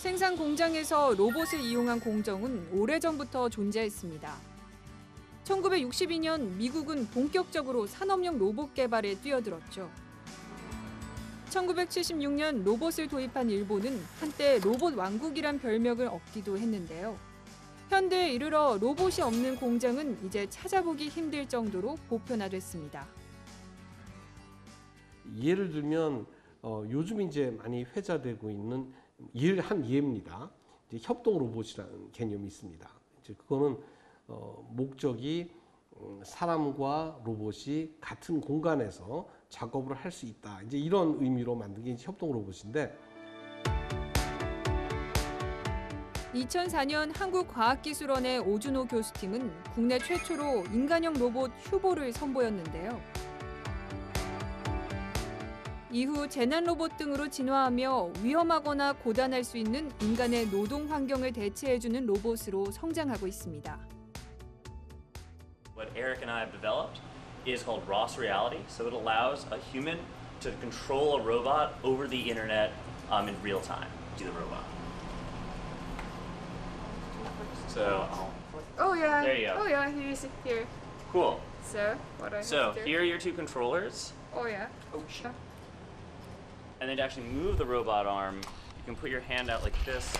생산 공장에서 로봇을 이용한 공정은 오래전부터 존재했습니다. 1962년 미국은 본격적으로 산업용 로봇 개발에 뛰어들었죠. 1976년 로봇을 도입한 일본은 한때 로봇 왕국이란 별명을 얻기도 했는데요. 현대에 이르러 로봇이 없는 공장은 이제 찾아보기 힘들 정도로 보편화됐습니다. 예를 들면 요즘 이제 많이 회자되고 있는 한 예입니다. 이제 협동 로봇이라는 개념이 있습니다. 이제 그거는 목적이 사람과 로봇이 같은 공간에서 작업을 할 수 있다. 이제 이런 의미로 만든 게 이제 협동 로봇인데. 2004년 한국과학기술원의 오준호 교수팀은 국내 최초로 인간형 로봇 휴보를 선보였는데요. 이후 재난 로봇 등으로 진화하며 위험하거나 고단할 수 있는 인간의 노동 환경을 대체해주는 로봇으로 성장하고 있습니다. What Eric and I have developed is called ROS reality, so it allows a human to control a robot over the internet in real time. Do the robot. So, oh yeah. There you go. Oh yeah, here you see here. Cool. So what I So have to do? here are your two controllers. Oh yeah. And then to actually move the robot arm, you can put your hand out like this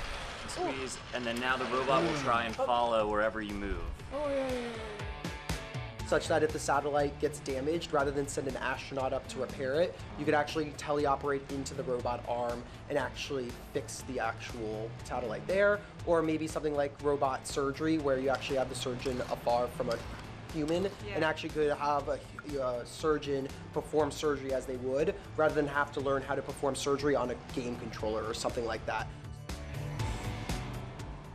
and squeeze, and then now the robot will try and follow wherever you move. Oh yeah. Such that if the satellite gets damaged, rather than send an astronaut up to repair it, you could actually teleoperate into the robot arm and actually fix the actual satellite there. Or maybe something like robot surgery, where you actually have the surgeon afar from a human and actually could have a surgeon perform surgery as they would, rather than have to learn how to perform surgery on a game controller or something like that.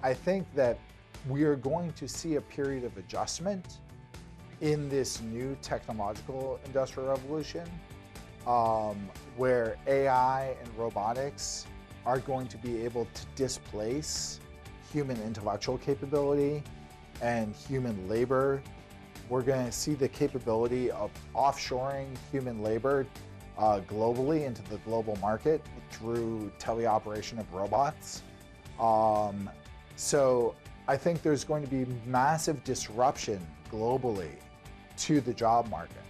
I think that we are going to see a period of adjustment in this new technological industrial revolution, where AI and robotics are going to be able to displace human intellectual capability and human labor. We're going to see the capability of offshoring human labor globally into the global market through teleoperation of robots. So I think there's going to be massive disruption globally to the job market.